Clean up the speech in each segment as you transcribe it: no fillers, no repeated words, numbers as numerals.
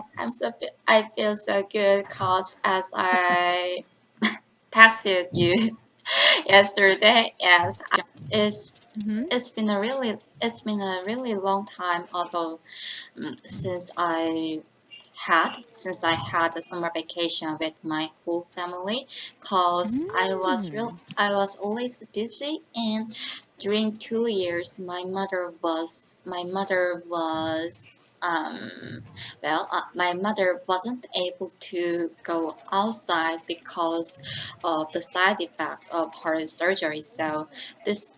I feel so good because as I texted you yesterday, yes, it's Mm-hmm. it's been a really long time ago since I had a summer vacation with my whole family cause Mm. I was always busy and during 2 years my mother was my mother wasn't able to go outside because of the side effect of her surgery. So Mm. this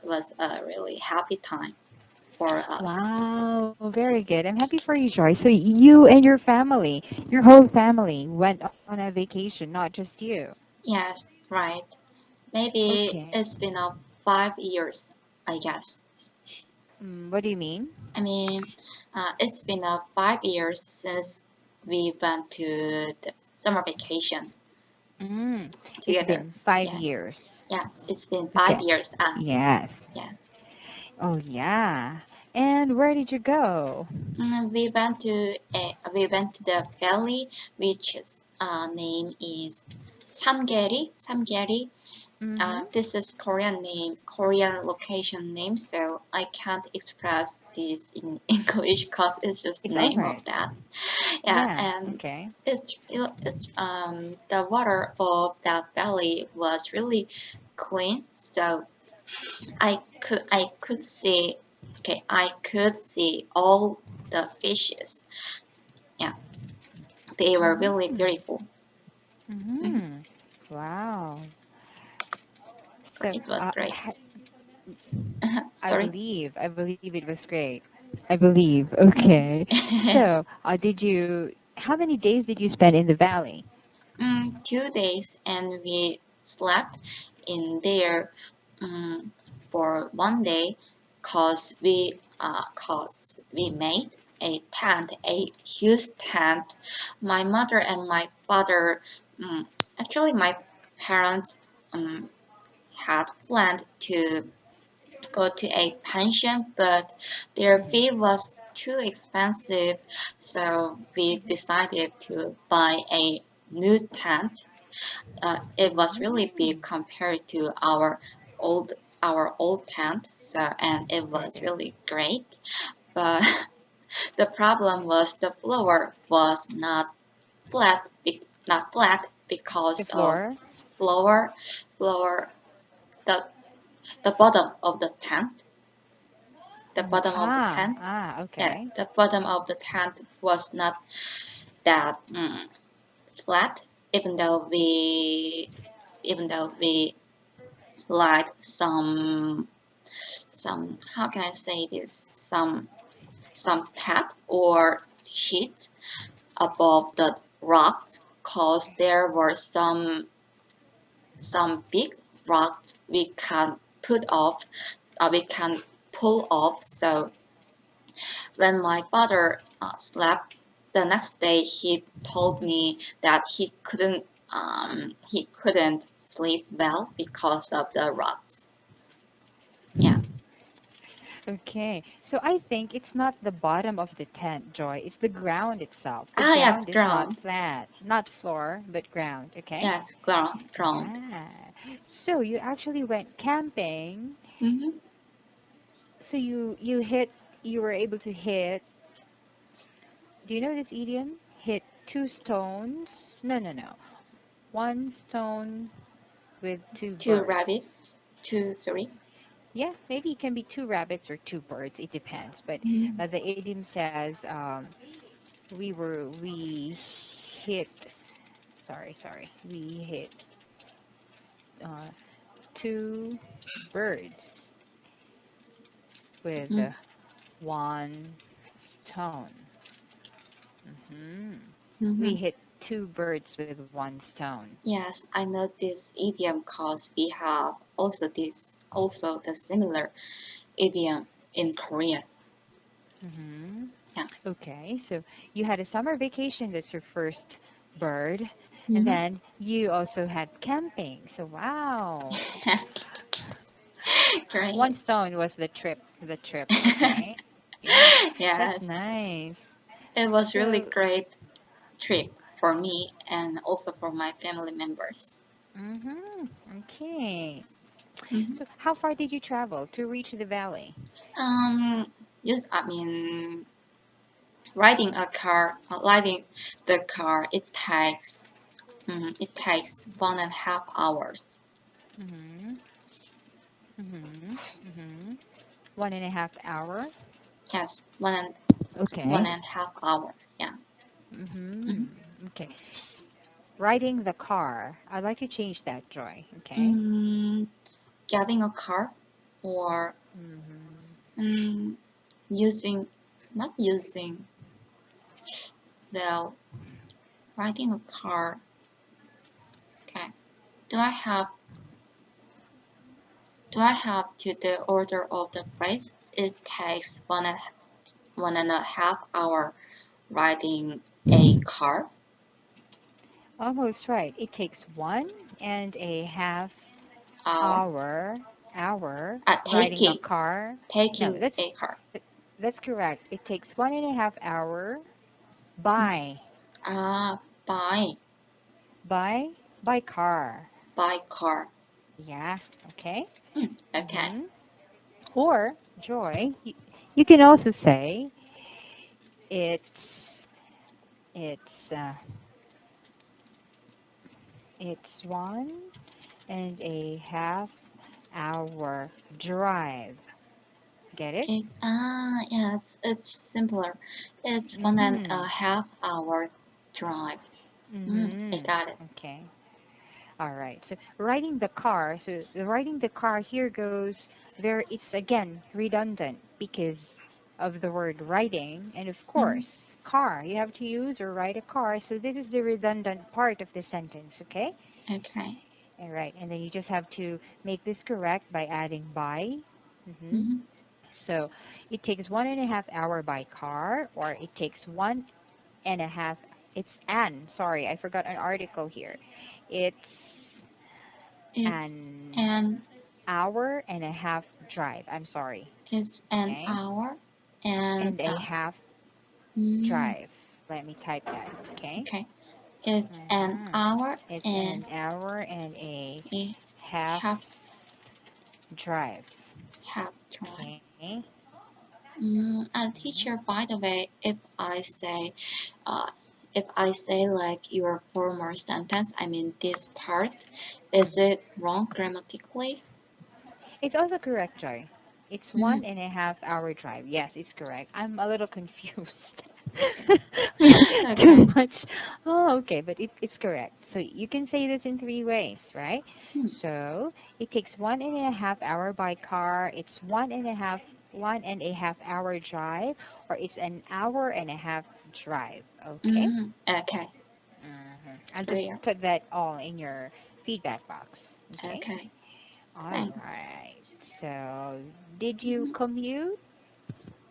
was a really happy time for us. Wow, very good. I'm happy for you, Joy. So you and your family, your whole family went on a vacation, not just you. Yes, right. Maybe Okay. it's been 5 years, I guess. What do you mean? I mean, it's been 5 years since we went to the summer vacation Mm. It's together. been five Yeah, years. yes, it's been five Okay. years. Yes. Yeah. Oh, yeah. And where did you go? We went to the valley, which name is Samgeri. Samgeri. Mm-hmm. This is Korean location name, so I can't express this in English because it's just It's all name right. of that. Yeah, Yeah. and Okay. it's the water of that valley was really clean, so I could see I could see all the fishes. Yeah, they were really Mm-hmm. beautiful. Mhm. Mm-hmm. Wow. So, It was great. Sorry. I believe it was great. I believe. Okay. So, how many days did you spend in the valley? 2 days, and we slept in there um, for one day, cause we made a tent, a huge tent. My mother and my father, um, actually my parents um, had planned to go to a pension, but their fee was too expensive, so we decided to buy a new tent. It was really big Mm, compared to old old tent, so and it very was good. really great. But the problem was the floor was not flat The because of floor? floor floor the the bottom of the tent the Mm, bottom of the tent. Yeah, okay. the bottom of the tent was not that flat, even though we like some how can I say this some pad or sheet above the rocks, cause there were some big rocks we can pull off. So when my father slept the next day, he told me that he couldn't sleep well because of the rocks. Yeah. Okay. So I think it's not the bottom of the tent, Joy. It's the ground itself. The Ah, yes, ground is not ground. flat, not floor, but ground. Okay? Yes, ground. Yeah. So you actually went camping. Mm-hmm. So you were able to hit. Do you know this idiom? Hit two stones. No, no, no. One stone with two Two birds. rabbits. Two, sorry. Yeah, maybe it can be two rabbits or two birds. It depends. But Mm-hmm. the idiom says we hit. Sorry. We hit uh, two birds with one stone. hmm We Mm-hmm. hit two birds with one stone. Yes, I know this idiom because we have also the similar idiom in Korea. hmm Yeah. Okay, so you had a summer vacation. That's your first bird, and Mm-hmm. then you also had camping. So wow, Great. one stone was the trip. The trip. Okay. Yeah, that's Yes. nice. It was really So, great trip for me and also for my family members. mm-hmm, okay. Mhm. So, how far did you travel to reach the valley? Um, yes, I mean, riding the car, it takes 1.5 hours. Mm-hmm, mm-hmm, mm-hmm. 1.5 hour. Yes, one Okay. and a half hour. Yeah. Mm-hmm. Mhm. Okay. Riding the car. I'd like to change that, Joy. Okay. Mm, Getting a car or Mm-hmm. mm, using, not using, well, riding a car. Okay. Do I have do I have to the order of the phrase? It takes 1.5 hour riding a car. Almost right. It takes 1.5 Hour hour riding a taking car. No, taking a car. that's correct. It takes 1.5 hour Mm. by Ah, by by by car. by car. Yeah. Okay. Okay. Mm-hmm. Or Joy, you can also say it's it's uh, it's 1.5 hour drive. Get it? Yeah, it's simpler. It's one and Mm-hmm. a half hour drive. I Mm-hmm. got it. Okay. All right. So riding the car. So the riding the car here goes there. It's again redundant because of the word riding, and of Mm, course, car. You have to use or ride a car. So this is the redundant part of the sentence. Okay. okay. All right. And then you just have to make this correct by adding by. Mm-hmm. Mm-hmm. So it takes 1.5 hour by car, or it takes 1.5. It's sorry, I forgot an article here. It's It's an an hour and a half drive. I'm sorry. it's an Okay. hour and And a half mm, drive. Let me type that. Okay. okay. It's an Mm-hmm. hour It's and an hour and a a half half drive. half drive. Okay. And Mhm. teacher, by the way, uh, if I say like your former sentence, I mean this part, is Mhm. it wrong grammatically? It's also correct, Joy. It's Mm, 1.5 hour drive. Yes, it's correct. I'm a little confused with too okay. much. Oh, okay, but it's correct. So you can say this in three ways, right? Hmm. So it takes 1.5 hour by car. It's 1.5 hour drive, or it's an hour and a half drive. Okay. Okay. I'll just Clear. put that all in your feedback box. Okay. Okay. All Thanks. right. So, did you Mhm. commute?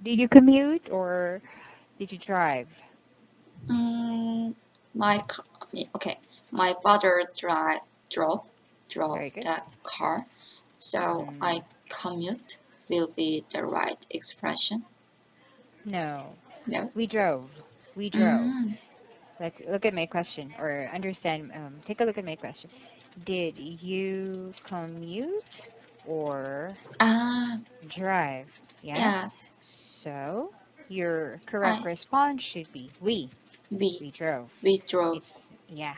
Did you commute or did you drive? Mm, okay. My father drove drove Very good. the car, so Mm-hmm. I commute will be the right expression. No, No. we drove. We drove. Mm, Let's look at my question or understand. Take a look at my question. Did you commute or ah, drive? Yeah. yes. So your correct I response should be we. we We drove. we drove. It's yeah,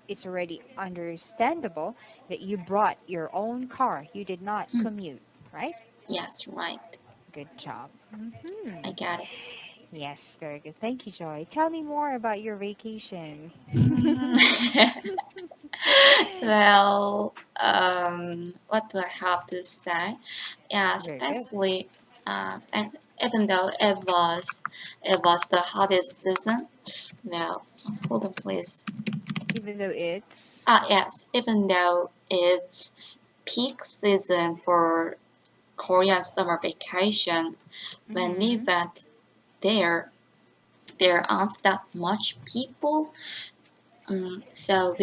it's already understandable that you brought your own car. You did not Mm, commute, right? yes, right. Good job. I got it. Yes, very good. Thank you, Joy. Tell me more about your vacation. Mm. Well, what do I have to say? Yes, Very good. thankfully, and even though it was the hottest season, well, hold on, please. Even though it's Yes, even though it's peak season for Korean summer vacation, when we mhm. went there, there aren't that much people, so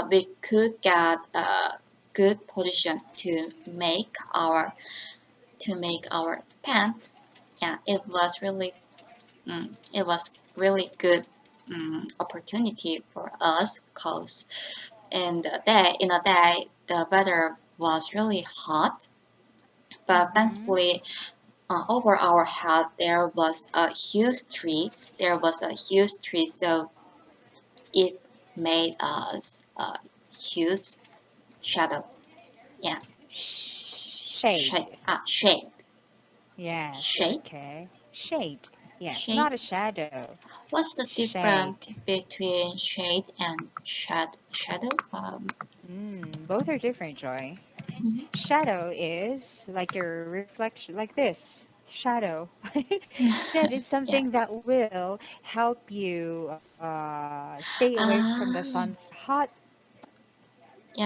we could get a good position to make our tent. Yeah, it was really it was really good opportunity for us because in a day the weather was really hot, but Mm-hmm. thankfully over our head there was a huge tree. There was a huge tree, so it made us a huge shadow. Yeah, Shade. shade, Yes. shade, Okay. Shade. Yes. Not shade. a shadow. What's the Shade. difference between shade and shadow? Both are different, Joy. Mhm. Shadow is like your reflection, like this. Shadow. Shade is Yeah. something that will help you stay away from the Ah, sun's hot.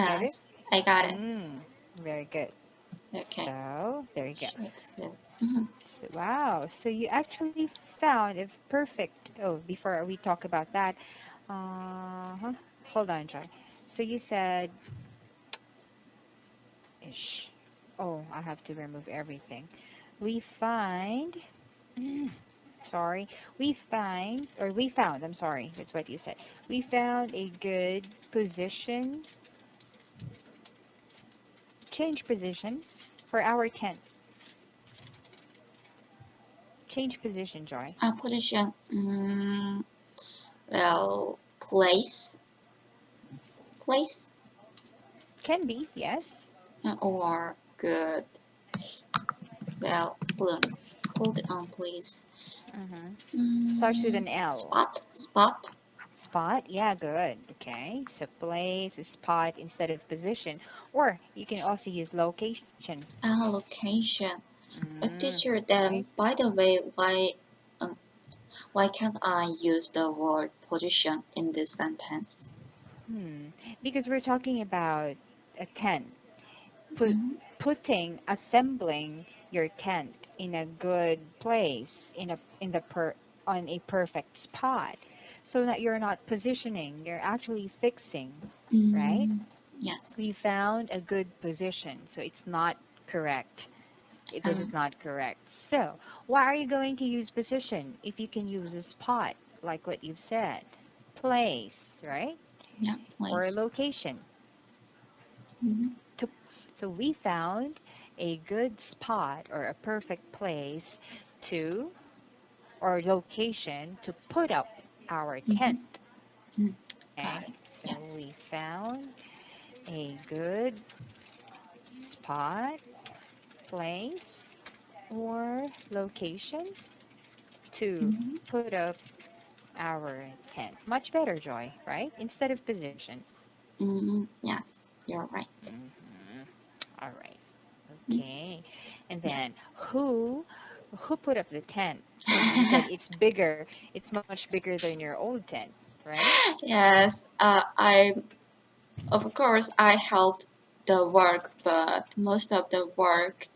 Get it? yes, I got it. Mm, very good. Okay. So there you go. Shades. Mhm. So, wow. So you actually found a perfect. Oh, before we talk about that, hold on, Joy. So you said, ish. Oh, I have to remove everything. We find. Sorry. We found. I'm sorry. That's what you said. We found a good position. Change position for our tent. Change position, Joy. Position. Well, place, Can be, yes. or good. Well, hold on, please. Mm-hmm. Starts with an L. Spot. Spot, yeah, good. Okay, so place, spot instead of position. Or you can also use location. Location. A teacher. Okay. Then, by the way, um, why can't I use the word position in this sentence? Hmm. Because we're talking about a tent. Put, Mhm. assembling your tent in a good place, in the on a perfect spot, so that you're not positioning, you're actually fixing, right? Mm, yes. We found a good position, so it's not correct. This is Um, not correct. So, why are you going to use position if you can use a spot, like what you've said? Place, right? yeah, Or a place. location. Mm-hmm. To, so, we found a good spot or a perfect place to, or location to put up our Mm-hmm. tent. Mm, Okay? got it. So, Yes. we found a good spot, place, or location to Mm-hmm. put up our tent. Much better, Joy, right? Instead of position. Mm-hmm. Yes, you're right. Hmm. All right. Mm. Okay. And then who put up the tent? Since you said it's bigger, it's much bigger than your old tent, right? Yes, I of course I helped the work, but most of the work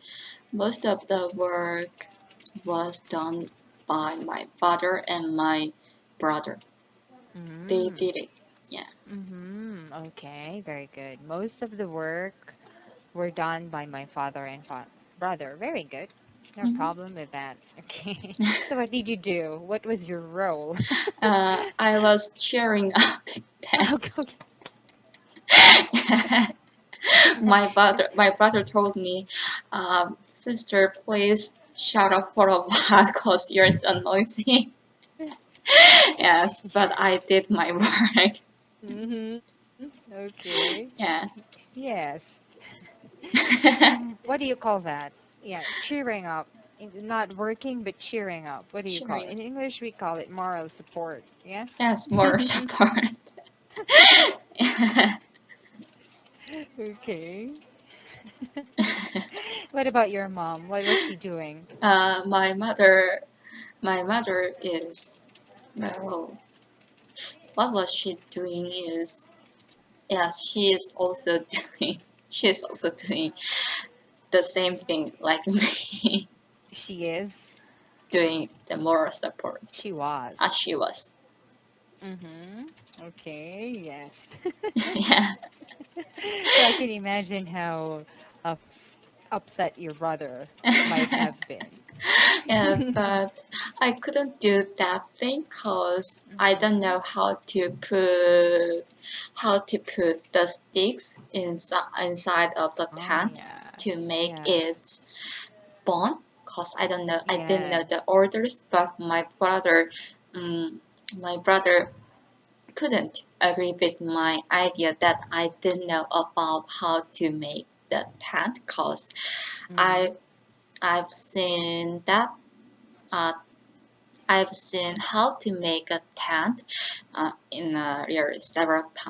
was done by my father and my brother. They Mm. did it. Yeah. Okay, very good. Most of the work were done by my father and brother. Very good. No Mm-hmm. problem with that. Okay. So what did you do? What was your role? I was cheering up them. Okay. My brother told me, "Sister, please shut up for a while, cause you're so noisy." Yes, but I did my work. Mhm. Okay. Yeah. Yes. What do you call that? Yeah, cheering up. Not working, but cheering up. What do you call it? Cheering. In English, we call it moral support. Yeah. Yes, more support. Okay. What about your mom? What was she doing? uh, my mother, my mother is, well, what was she doing is, yes, she is also doing the same thing like me, She is. doing the moral support She was. as she was. Mhm. Okay. Yes. Yeah. So I can imagine how up, upset your brother might have been. Yeah, but I couldn't do that thing because I don't Mm-hmm. know how to put the sticks inside of the Oh tent yeah. to make Yeah. it bond. Cause I didn't know Yes. the orders, but um, my brother couldn't agree with my idea that I didn't know about how to make the tent. Cause Mm-hmm. I I've seen that uh, I've seen how to make a tent in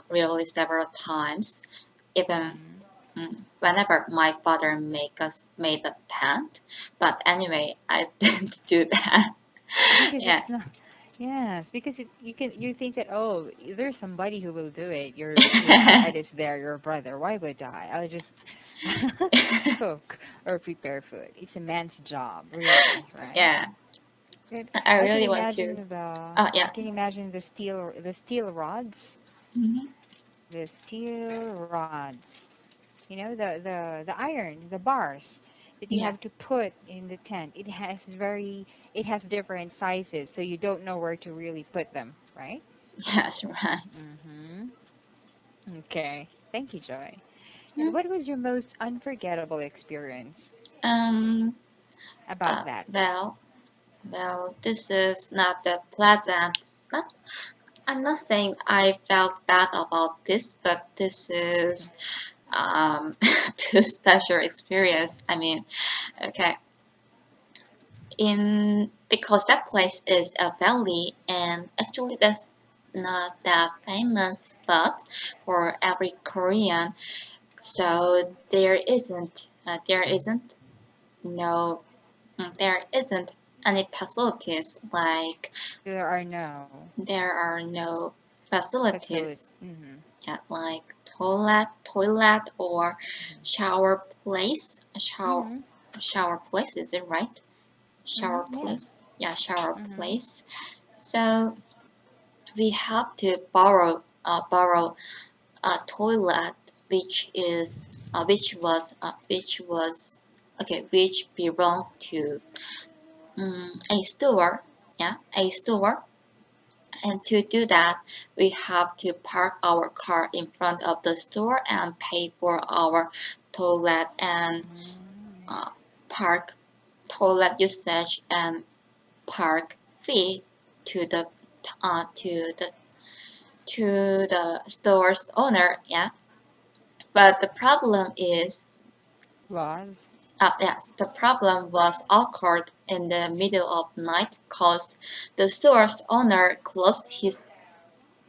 really several times. Even Mm-hmm. whenever my father made a tent, but anyway, I didn't do that. Because Yeah, it's not. Yes, because you think that, oh, there's somebody who will do it. Your dad is there, your brother. Why would I? I'll just cook or prepare food. It's a man's job, really, right? yeah. Good. I I can really want imagine to. the Yeah. can you imagine the steel rods, Hmm. the steel rods. The iron, the bars that you Yeah. have to put in the tent. It has different sizes, so you don't know where to really put them, right? Yes, right. Mhm. Okay. Thank you, Joy. And Hmm. what was your most unforgettable experience Um. about that? Well. Well. This is not that pleasant. But I'm not saying I felt bad about this, but this is too special experience. I mean, okay, in because that place is a valley, and actually that's not that famous spot for every Korean. So there isn't any facilities like There are no there are no facility. facilities Mhm. like toilet or Mhm. shower place. Mhm. Shower place, is it right? Mhm. Shower Yes. place. Yeah, shower Mhm. place. So we have to borrow a toilet which was okay, which belonged to a store. Yeah, a store. And to do that, we have to park our car in front of the store and pay for our toilet and Mm. uh, park toilet usage and park fee to the to the store's owner. Yeah, but the problem is Was. yes, the problem was occurred in the middle of night because the store's owner closed his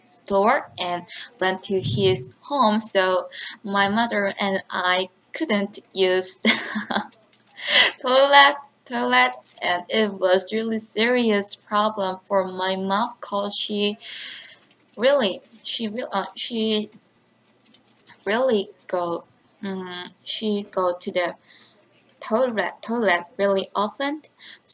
store and went to his home, so my mother and I couldn't use the toilet, and it was really serious problem for my mom because she really she go to the toilet really often,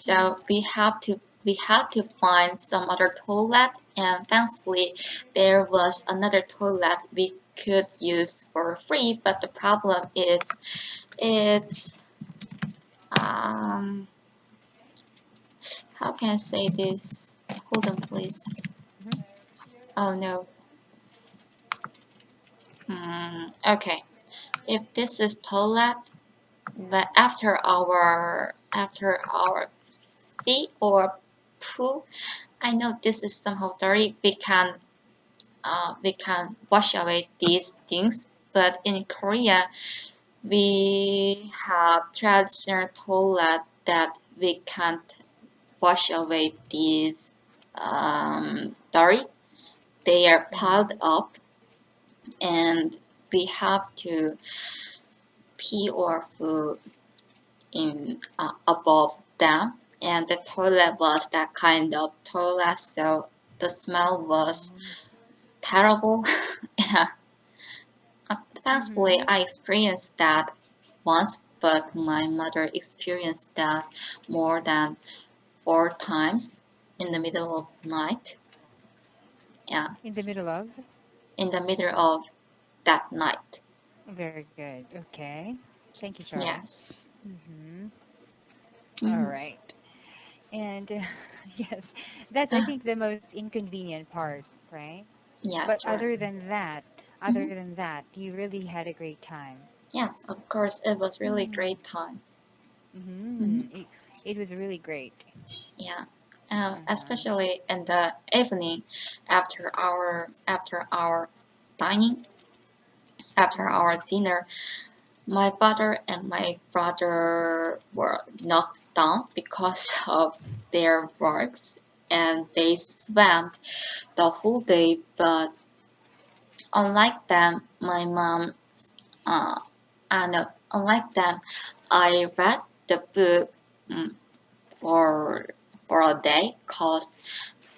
Mhm. so we had to find some other toilet, and thankfully there was another toilet we could use for free. But the problem is it's um how can I say this? Hold on, please. Mhm. Oh no. Okay. If this is toilet, but after our feet or poo, I know this is somehow dirty. We can wash away these things, but in Korea we have traditional toilet that we can't wash away these dirty. They are piled Mhm. up, and we have to pee or poo in above them. And the toilet was that kind of toilet, so the smell was Mhm. terrible. Yeah. Thankfully, Mhm. I experienced that once, but my mother experienced that more than 4 times in the middle of night. Yeah, In the middle of. in the middle of that night. Very good. Okay. Thank you, Joy. Yes. Mhm. All Mhm. right. And yes, that's I think the most inconvenient part, right? But Yes, right. other Mhm. than that, you really had a great time. Yes, of course, it was really Mm. great time. Hmm. Mhm. It was really great. Yeah, Uh-huh. especially in the evening after our dining, after Mm-hmm. our dinner. My father and my brother were knocked down because of their works, and they swam the whole day. But unlike them, my mom, uh, no, unlike them, I read the book mm, for a day, cause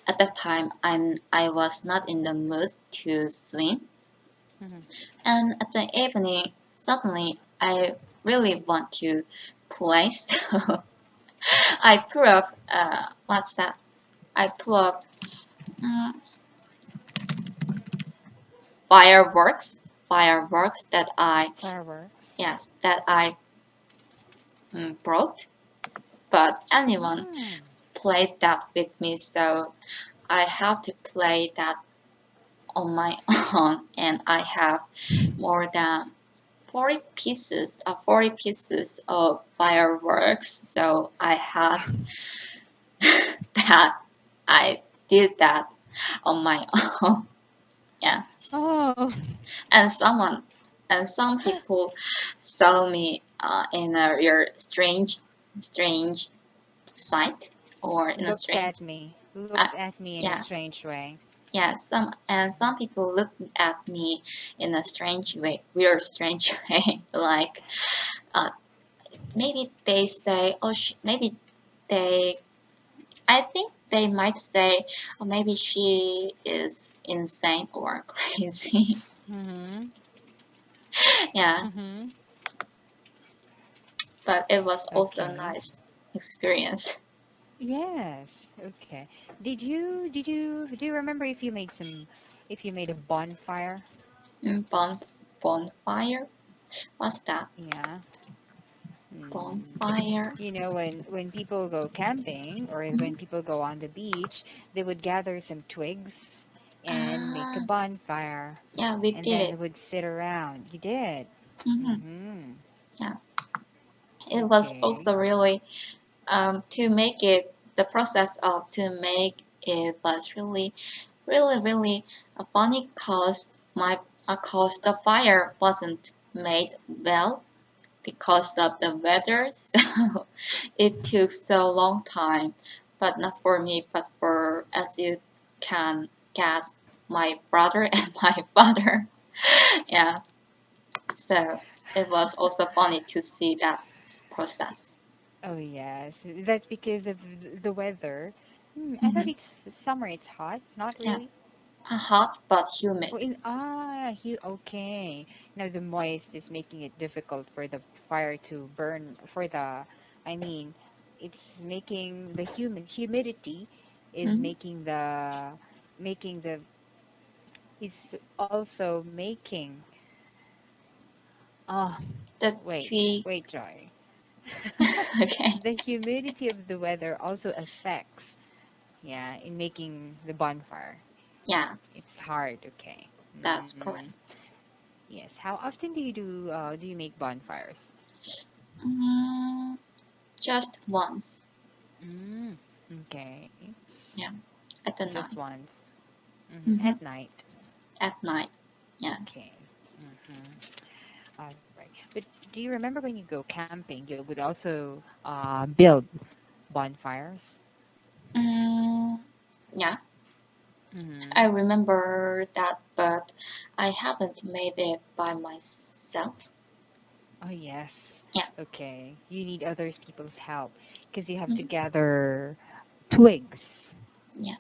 at that time I was not in the mood to swim, Mm-hmm. and at the evening suddenly I really want to play. So I pull up what's that? I pull up um, fireworks that I Fireworks. yes that I brought, but anyone Mm. played that with me, so I have to play that on my own, and I have more than 40 pieces of fireworks. So I had that. I did that on my own. Yeah, Oh. and some people saw me in a real strange sight or in a Looked strange. at me. Looked Uh, at me in a yeah, strange way. yeah. Some people look at me in a strange way, weird strange way, like uh, maybe they say, oh, maybe they, I think they might say, oh, maybe she is insane or crazy. Mm-hmm. Yeah, Mm-hmm. but it was also a Okay. nice experience. Yes. Okay. Do you remember if you made a bonfire? Bonfire? What's that? Yeah. Mm. Bonfire? You know, when people go camping or Mhm. when people go on the beach, they would gather some twigs and make a Ah, bonfire, yeah, we and did then they it. would sit around. You did. Hmm. Mhm. Yeah, it was Okay. also really to make it the process of to make it was really funny cause cause the fire wasn't made well because of the weather, so it took so long time, but not for me, but for, as you can guess, my brother and my father. Yeah, so it was also funny to see that process. Oh yes, that's because of the weather. I thought Hmm. it's summer. It's hot. Not Yeah, really. hot but Oh, humid. okay. Now the moist is making it difficult for the fire to burn. I mean, it's making the humidity is Hmm. making the is also making. Oh, The wait, twig. wait, Joy. Okay, The humidity of the weather also affects, yeah, in making the bonfire. yeah, It's hard, okay. that's correct. Yes. How often do you make bonfires? Mm, just once. Mm, okay. Yeah, at the Just night. once. Hmm. At night. At night. Yeah. Okay. All right. But do you remember when you go camping, you would also build bonfires? Mm, yeah, Mm-hmm. I remember that, but I haven't made it by myself. Oh yes. Yeah. Okay. You need other people's help because you have to Hmm. gather twigs. Yeah.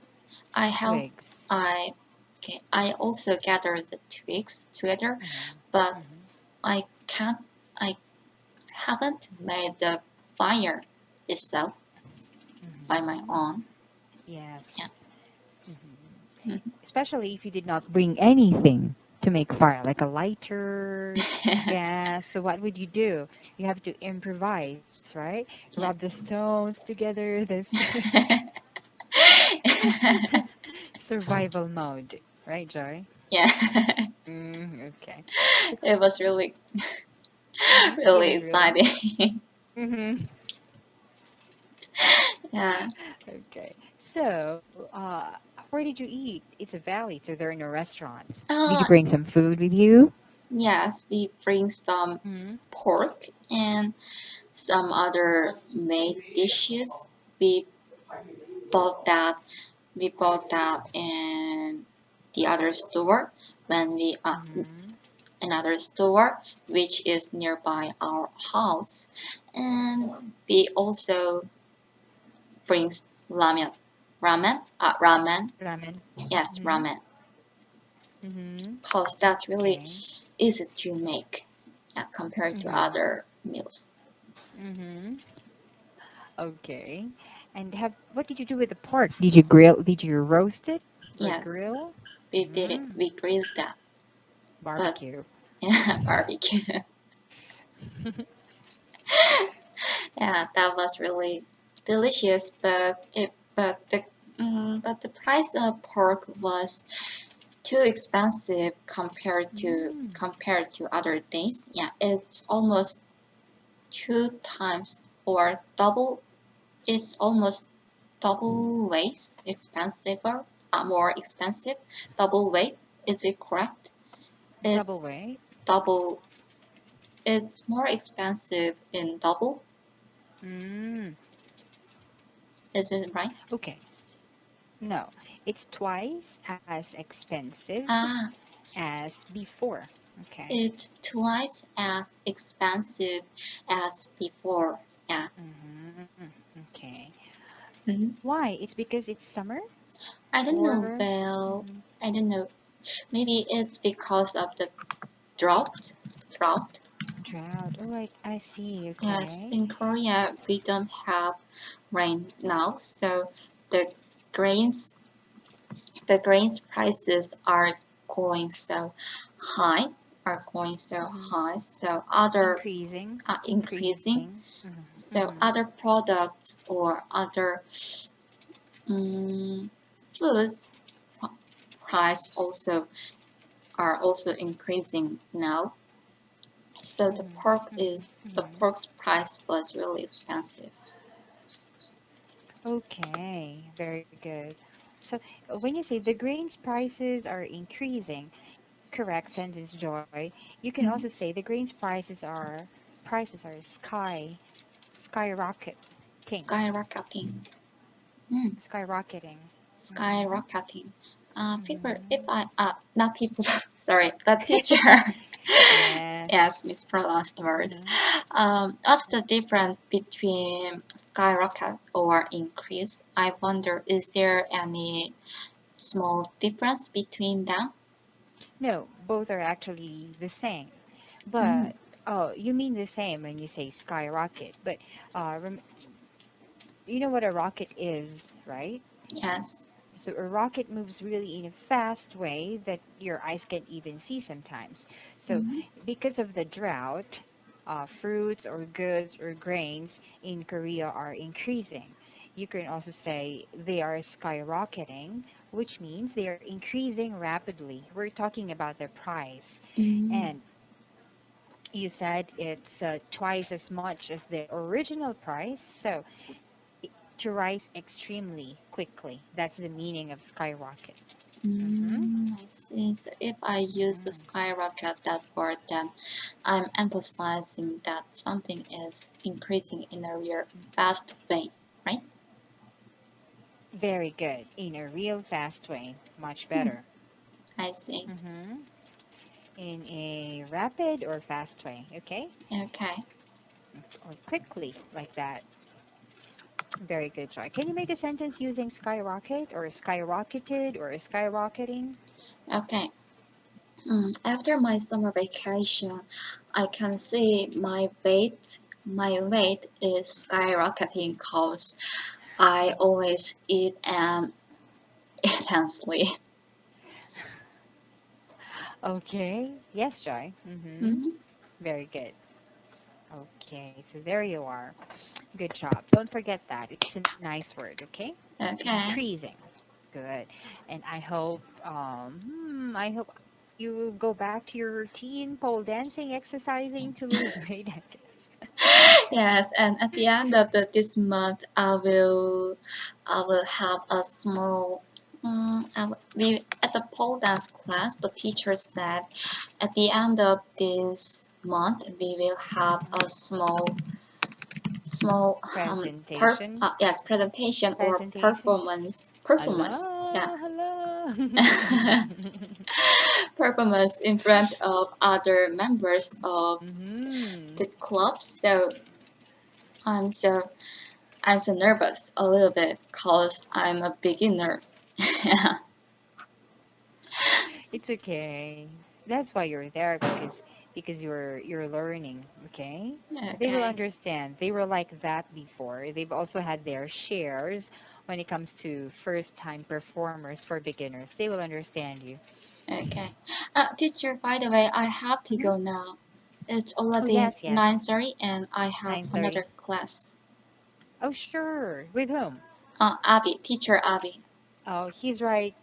I help. Twigs. I okay. I also gather the twigs together, Mhm. but Mhm. I can't. I haven't made the fire itself by my Mhm. own. Yes. Yeah. Mhm. Mhm. Especially if you did not bring anything to make fire, like a lighter, gas. So what would you do? You have to improvise, right? Rub Yeah. the stones together. This survival mode, right, Joy? Yeah. Okay. It was really It really was really. exciting. Mhm. Yeah. Okay. So, where did you eat? It's a valley, so there are no restaurants. Did you Uh, bring some food with you? yes, we bring some Mm-hmm. pork and some other made dishes. We bought that we bought that in the other store when we Mm-hmm. another store which is nearby our house, and we also brings ramen. Ramen. Yes, Mm-hmm. ramen, Mm-hmm. cause that's really Okay. easy to make compared to Mm-hmm. other meals. Mm-hmm. Okay. And have what did you do with the pork? Did you grill? Did you roast it or Yes, grill? we did it. Mm, We grilled that, but barbecue. yeah, barbecue. Yeah, that was really delicious. But the price of pork was too expensive Mm, compared to other things. Yeah, it's almost two times or double. It's almost double weight expensive, more expensive. Double weight. Is it correct? double It's weight. double. It's more expensive in double. Mm, Is it right? okay. No, it's twice as expensive Ah, as before. Okay. it's twice as expensive as before. Yeah. Mm-hmm. Okay. Hmm. Why? It's because it's summer, I don't know. or Well, mm, I don't know. Maybe it's because of the drought. Drought. drought. Oh, I see. Yes, Okay. in Korea we don't have rain now, so the grains the grains prices are going so high. Are going so Mm-hmm. high. So other Increasing, are increasing. increasing. Mm-hmm. So Mm-hmm. other products or other foods price are also increasing now. So Mm-hmm. the Mm-hmm. pork's price was really expensive. Okay, very good. So when you say the grains prices are increasing, correct sentence, Joy. You can also Mm, say the grains prices are skyrocketing, skyrocketing. Mm, skyrocketing. Mhm. skyrocketing. People, if Mhm. I not people, sorry, the teacher. Yeah. Yes, mispronounced the word. Mhm. What's the difference between skyrocket or increase? I wonder, is there any small difference between them? No, both are actually the same. Mm, But oh, you mean the same when you say skyrocket. But you know what a rocket is, right? yes. So a rocket moves really in a fast way that your eyes can't even see sometimes. So Mm, because of the drought, fruits or goods or grains in Korea are increasing. You can also say they are skyrocketing, which means they are increasing rapidly. We're talking about their price. mm, And you said it's twice as much as the original price. So to rise extremely quickly. That's the meaning of skyrocket. Mm-hmm. I see. So if I use the Mm-hmm. skyrocket that word, then I'm emphasizing that something is increasing in a real fast way, right? Very good. In a real fast way. Much Hmm, better. I see. Mm-hmm. In a rapid or fast way. Okay? Okay. Or quickly, like that. Very good, Joy. Can you make a sentence using skyrocket or skyrocketed or skyrocketing? Okay. After my summer vacation, I can see my weight is skyrocketing because I always eat intensely. Okay. Yes, Joy. Mm-hmm. Hmm. Very good. Okay, so there you are. Good job. Don't forget that. It's a nice word, okay? Okay. Increasing. Good. And I hope you go back to your routine, pole dancing, exercising to lose weight, I guess. Yes, and at the end of this month, I will have a small. We at the pole dance class, the teacher said, at the end of this month, we will have a small Presentation. yes, presentation or Presentation. performance, yeah. Hello, hello. Performance in front of other members of Mhm. the club. So I'm so I'm so nervous a little bit because I'm a beginner. Yeah. It's okay. That's why you're there because you're learning, okay? They will Okay. understand. They were like that before. They've also had their shares when it comes to first time performers for beginners. They will understand you. Okay. Teacher, by the way, I have to Hmm. go now. It's Oh already yes, yes. 9:30 and I have 9:30. another class. Oh sure. With whom? Abby, teacher Abby. Oh, he's right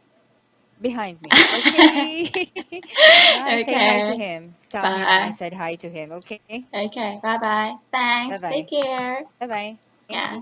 behind me. Okay. Bye. Say hi to Okay. him. Tell him I Bye. said hi to him. Okay. Okay. Bye bye. Bye Thanks. Take bye. care. Bye bye. Thank you. Yeah.